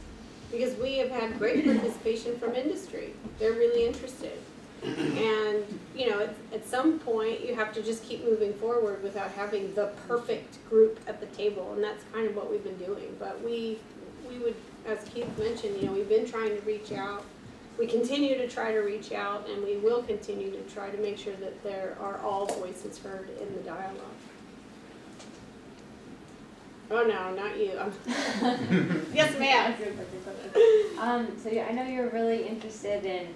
Because we have had great participation from industry. They're really interested. And, you know, at some point, you have to just keep moving forward without having the perfect group at the table, and that's kind of what we've been doing. But we would, as Keith mentioned, you know, we've been trying to reach out. We continue to try to reach out, and we will continue to try to make sure that there are all voices heard in the dialogue. Oh, no, not you. Yes, ma'am. So yeah, I know you're really interested and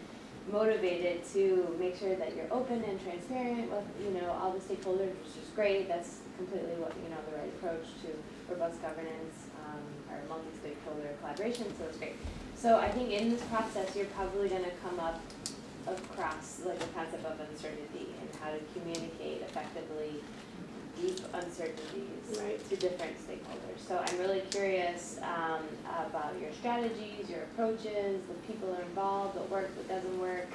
motivated to make sure that you're open and transparent with, you know, all the stakeholders, which is great. That's completely what, you know, the right approach to robust governance, or multi-stakeholder collaboration, so it's great. So I think in this process, you're probably gonna come up across like the concept of uncertainty and how to communicate effectively deep uncertainties to different stakeholders. So I'm really curious about your strategies, your approaches, the people involved, what works, what doesn't work.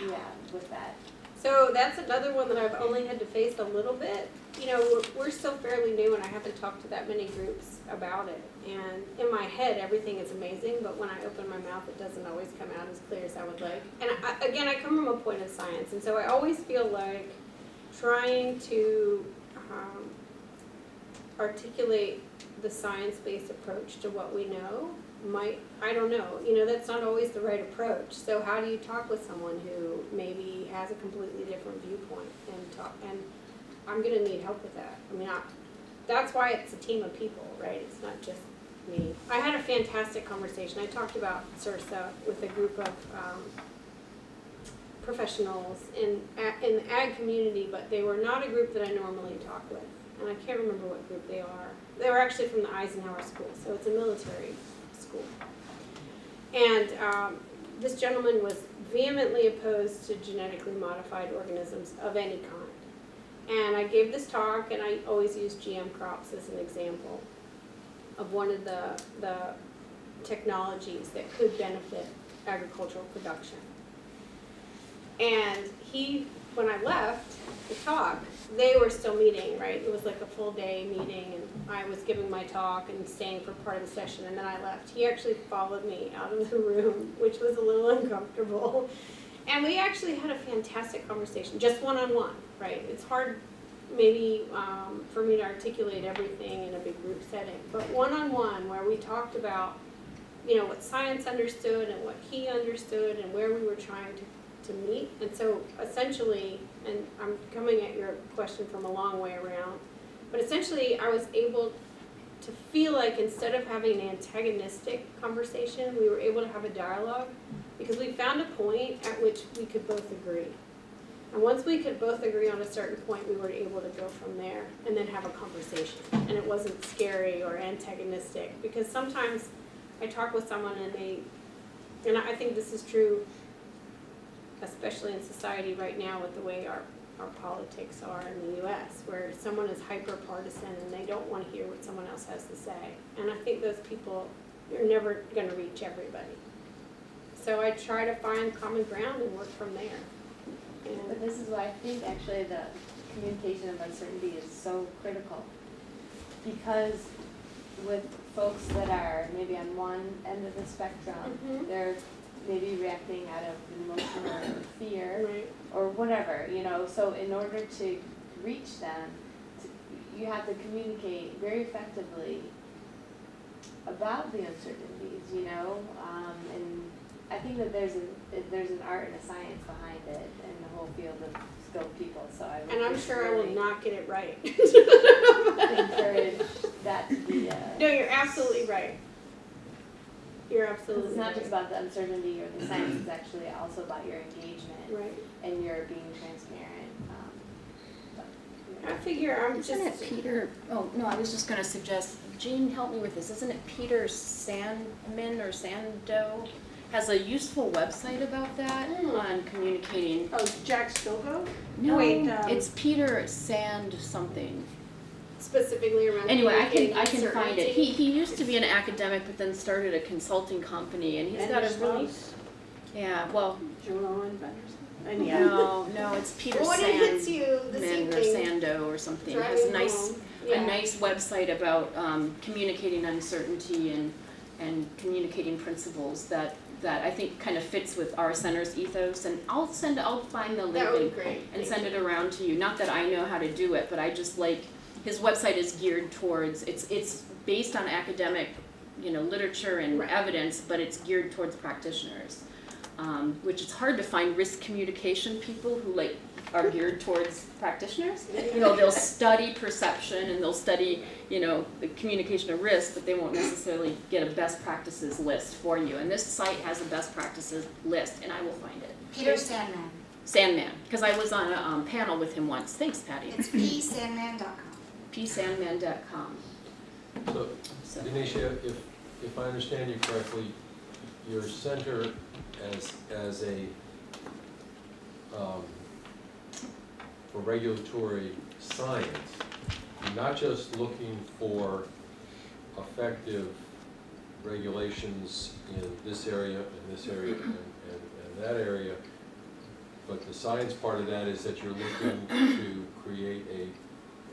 Yeah, with that. So that's another one that I've only had to face a little bit. You know, we're still fairly new, and I haven't talked to that many groups about it. And in my head, everything is amazing, but when I open my mouth, it doesn't always come out as clear as I would like. And again, I come from a point of science, and so I always feel like trying to articulate the science-based approach to what we know might, I don't know, you know, that's not always the right approach. So how do you talk with someone who maybe has a completely different viewpoint and I'm gonna need help with that. I mean, that's why it's a team of people, right? It's not just me. I had a fantastic conversation. I talked about CERSA with a group of professionals in the ag community, but they were not a group that I normally talk with. And I can't remember what group they are. They were actually from the Eisenhower School, so it's a military school. And this gentleman was vehemently opposed to genetically modified organisms of any kind. And I gave this talk, and I always use GM crops as an example of one of the technologies that could benefit agricultural production. And when I left the talk, they were still meeting, right? It was like a full day meeting, and I was giving my talk and staying for part of the session, and then I left. He actually followed me out of the room, which was a little uncomfortable. And we actually had a fantastic conversation, just one-on-one, right? It's hard maybe for me to articulate everything in a big group setting, but one-on-one where we talked about, you know, what science understood and what he understood and where we were trying to meet. And so essentially, and I'm coming at your question from a long way around, but essentially I was able to feel like instead of having an antagonistic conversation, we were able to have a dialogue because we found a point at which we could both agree. And once we could both agree on a certain point, we were able to go from there and then have a conversation. And it wasn't scary or antagonistic because sometimes I talk with someone and I think this is true especially in society right now with the way our politics are in the US, where someone is hyper-partisan and they don't want to hear what someone else has to say. And I think those people, you're never going to reach everybody. So I try to find common ground and work from there. But this is why I think actually the communication of uncertainty is so critical. Because with folks that are maybe on one end of the spectrum, they're maybe reacting out of emotion or fear or whatever, you know. So in order to reach them, you have to communicate very effectively about the uncertainties, you know. And I think that there's an art and a science behind it in the whole field of skilled people. So and I'm sure I will not get it right. encourage that to be. No, you're absolutely right. You're absolutely It's not right. just about the uncertainty or the science, it's actually also about your engagement and your being transparent. I figure Isn't it Peter, oh, no, I was just gonna suggest, Jean, help me with this, isn't it Peter Sandman or Sando? Has a useful website about that on communicating. Oh, Jack Stilgo? No, Wait, it's Peter Sand something. specifically around Anyway, I communicating can find it. uncertainty. He used to be an academic, but then started a consulting company, and he's got a really, yeah, well, no, it's Peter Well, when it hits you this Sandman or evening, Sando or something. He drive has it nice, home. a Yeah. nice website about communicating uncertainty and communicating principles that I think kind of fits with our center's ethos. And I'll find the link That would be and great. and Thank send you. it around to you. Not that I know how to do it, but I just like, his website is geared towards, it's based on academic, literature and Right. evidence, but it's geared towards practitioners. Which it's hard to find risk communication people who are geared towards practitioners. They'll study perception and they'll study, the communication of risk, but they won't necessarily get a best practices list for you. And this site has a best practices list, and I will find it. Peter Sandman. Sandman, because I was on a panel with him once. Thanks, Patty. It's psandman.com. psandman.com. So, So, Danesha, if I understand you correctly, your center as a, for regulatory science, you're not just looking for effective regulations in this area, and that area, but the science part of that is that you're looking to create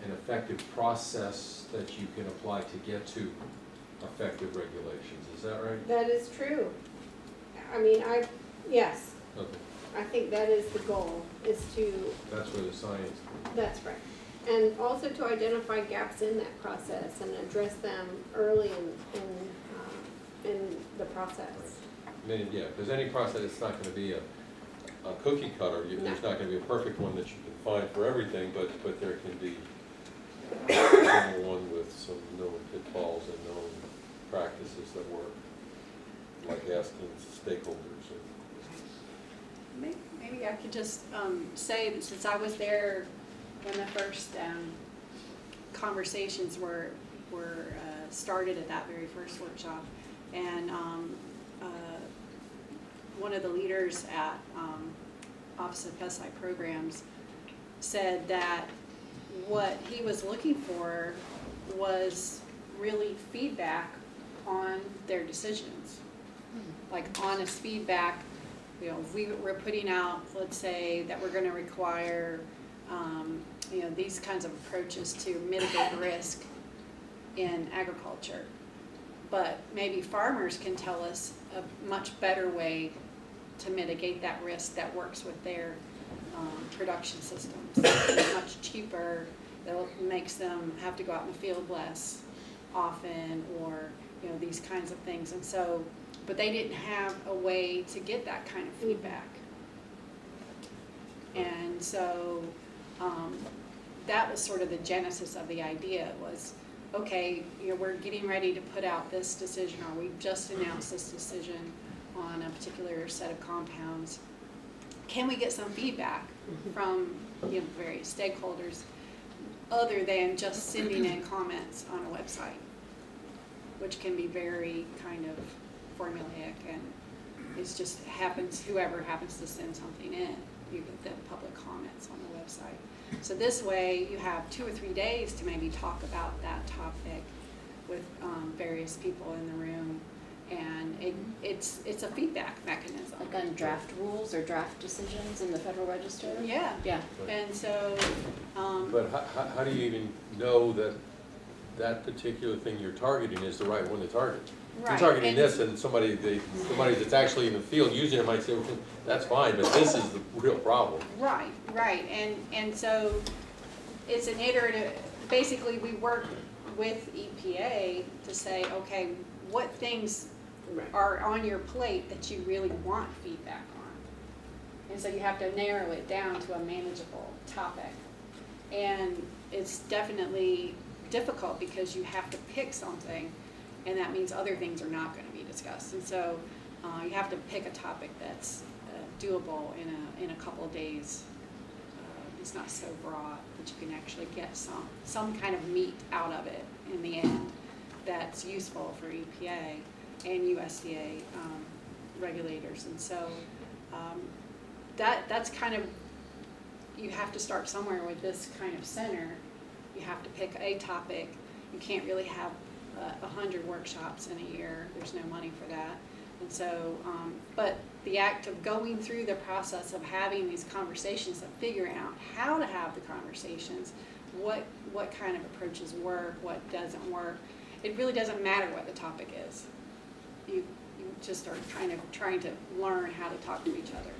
an effective process that you can apply to get to effective regulations, is that right? That is true. Yes, Okay, I think that is the goal, is to, that's where the science, that's right. And also to identify gaps in that process and address them early in the process. yeah, because any process, it's not gonna be a cookie cutter, there's not gonna be a perfect one that you can find for everything, but there can be one with some known pitfalls and known practices that work, like asking stakeholders. Maybe I could just say that since I was there when the first conversations were started at that very first workshop, and one of the leaders at Office of Pesticide Programs said that what he was looking for was really feedback on their decisions, like honest feedback. If we're putting out, let's say that we're going to require, these kinds of approaches to mitigate risk in agriculture, but maybe farmers can tell us a much better way to mitigate that risk that works with their production systems. It's much cheaper, that makes them have to go out in the field less often, or these kinds of things. And so, but they didn't have a way to get that kind of feedback. And so that was sort of the genesis of the idea, was, okay, we're getting ready to put out this decision, or we've just announced this decision on a particular set of compounds. Can we get some feedback from various stakeholders other than just sending in comments on a website, which can be very kind of formulaic, and it's just whoever happens to send something in, you get the public comments on the website. So this way you have 2 or 3 days to maybe talk about that topic with various people in the room, and it's a feedback mechanism. like on draft rules or draft decisions in the Federal Register? Yeah. Yeah. And so, But how do you even know that that particular thing you're targeting is the right one to target? If right. you're targeting And- this, and somebody that's actually in the field using it might say, well, that's fine, but this is the real problem. Right, and so it's an iterative, basically we work with EPA to say, okay, what things are on your plate that you really want feedback on? And so you have to narrow it down to a manageable topic. And it's definitely difficult because you have to pick something, and that means other things are not going to be discussed. And so you have to pick a topic that's doable in a couple of days. It's not so broad that you can actually get some kind of meat out of it in the end that's useful for EPA and USDA regulators. And so that's kind of, you have to start somewhere with this kind of center you have to pick a topic. You can't really have 100 workshops in a year. There's no money for that. And so, but the act of going through the process of having these conversations and figuring out how to have the conversations, what kind of approaches work, what doesn't work, it really doesn't matter what the topic is. You just are kind of trying to learn how to talk to each other.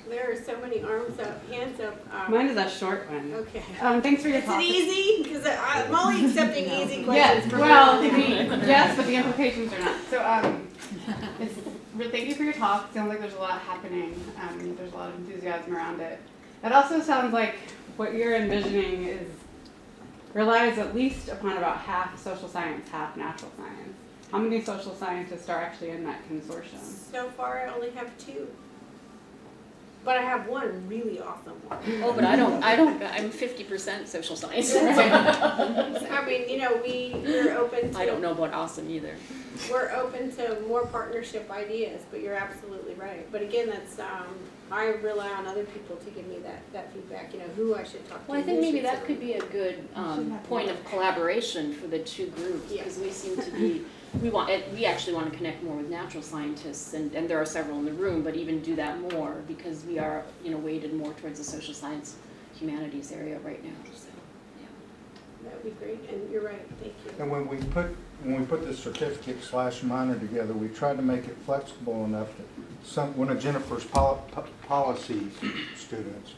There are so many hands up. Mine is a short one. Okay. Thanks for your Is talk. it easy? Because I'm only accepting easy questions. Yes, from well, everyone. yes, but the implications are not. So, thank you for your talk. Sounds like there's a lot happening. There's a lot of enthusiasm around it. It also sounds like what you're envisioning relies at least upon about half social science, half natural science. How many social scientists are actually in that consortium? So far, I only have 2. But I have one really awesome one. Oh, but I'm 50% social science. I mean, you know, we're open to. I don't know about awesome either. We're open to more partnership ideas, but you're absolutely right. But again, that's, I rely on other people to give me that feedback, you know, who I should talk to. Well, I think maybe that could be a good point of collaboration for the 2 groups, Yeah. because we seem to be, we actually want to connect more with natural scientists, and there are several in the room, but even do that more, because we are, you know, weighted more towards the social science humanities area right now, so, yeah. That would be great, and you're right, thank you. And when we put the certificate/minor together, we tried to make it flexible enough that one of Jennifer's policy students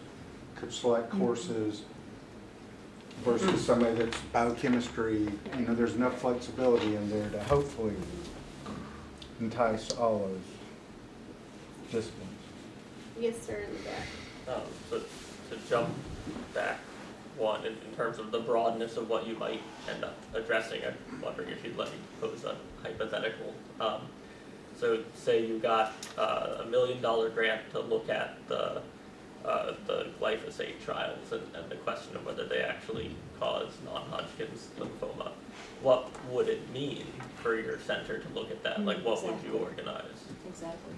could select courses versus somebody that's biochemistry. You know, there's enough flexibility in there to hopefully entice all those disciplines. Yes, sir, in the back. So to jump back one, in terms of the broadness of what you might end up addressing, I'm wondering if you'd let me pose a hypothetical. So say you got a $1 million grant to look at the glyphosate trials and the question of whether they actually cause non-Hodgkin's lymphoma. What would it mean for your center to look at that? Like, what would you organize? Exactly.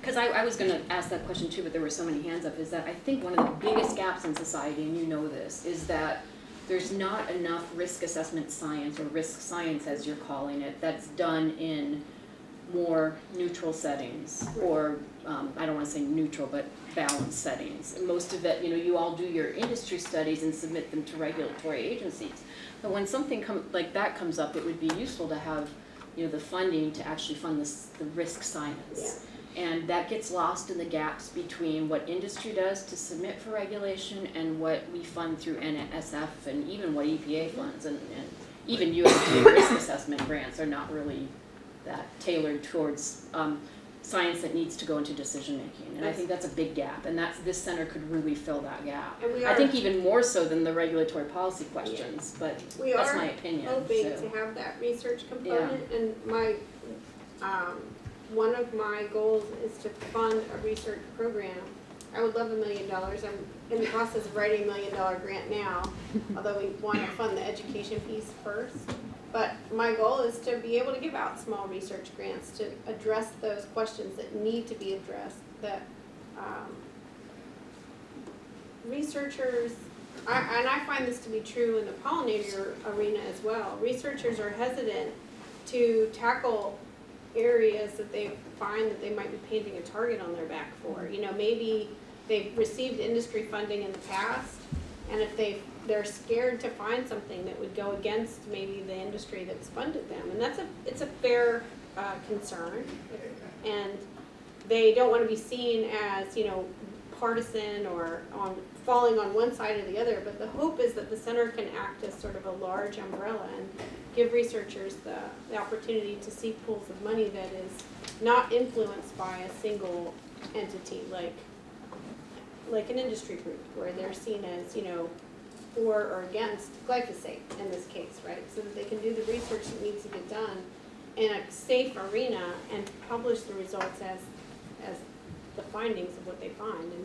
Because I was going to ask that question too, but there were so many hands up, is that I think one of the biggest gaps in society, and you know this, is that there's not enough risk assessment science, or risk science as you're calling it, that's done in more neutral settings, or I don't want to say neutral, but balanced settings. And most of it, you know, you all do your industry studies and submit them to regulatory agencies. But when something like that comes up, it would be useful to have, you know, the funding to actually fund the risk science. Yeah. And that gets lost in the gaps between what industry does to submit for regulation and what we fund through NSF and even what EPA funds. And even USDA risk assessment grants are not really that tailored towards science that needs to go into decision making. And I think that's a big gap, and this center could really fill that gap. I think even more so than the regulatory policy questions, but that's my opinion. We are hoping to have that research component, and my one of my goals is to fund a research program. I would love $1 million. I'm in the process of writing $1 million grant now, although we want to fund the education piece first. But my goal is to be able to give out small research grants to address those questions that need to be addressed, that researchers, and I find this to be true in the pollinator arena as well, researchers are hesitant to tackle areas that they find that they might be painting a target on their back for. You know, maybe they've received industry funding in the past, and if they're scared to find something that would go against maybe the industry that's funded them, and it's a fair concern, and they don't want to be seen as, you know, partisan or falling on one side or the other. But the hope is that the center can act as sort of a large umbrella and give researchers the opportunity to see pools of money that is not influenced by a single entity like an industry group, where they're seen as, you know, for or against glyphosate in this case, right? So that they can do the research that needs to get done in a safe arena and publish the results as the findings of what they find, and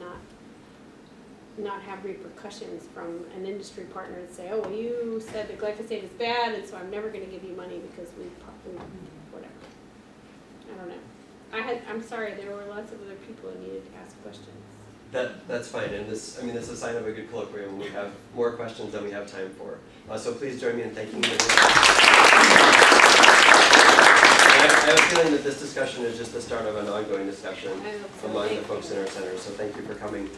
not have repercussions from an industry partner that say, oh, well, you said that glyphosate is bad, and so I'm never going to give you money because we whatever. I don't know. I'm sorry, there were lots of other people who needed to ask questions. That's fine, and this, I mean, this is a sign of a good colloquium. We have more questions than we have time for. So please join me in thanking them. I have a feeling that this discussion is just the start of an ongoing discussion among the folks in our center, so thank you for coming.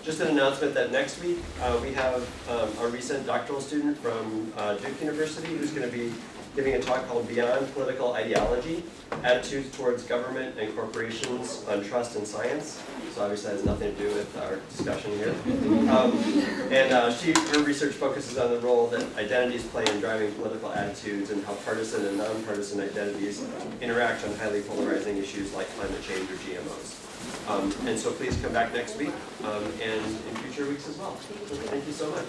Just an announcement that next week we have a recent doctoral student from Duke University who's going to be giving a talk called Beyond Political Ideology, Attitudes Towards Government and Corporations on Trust and Science. So obviously that has nothing to do with our discussion here. Her research focuses on the role that identities play in driving political attitudes and how partisan and nonpartisan identities interact on highly polarizing issues like climate change or GMOs. And so please come back next week and in future weeks as well. So thank you so much.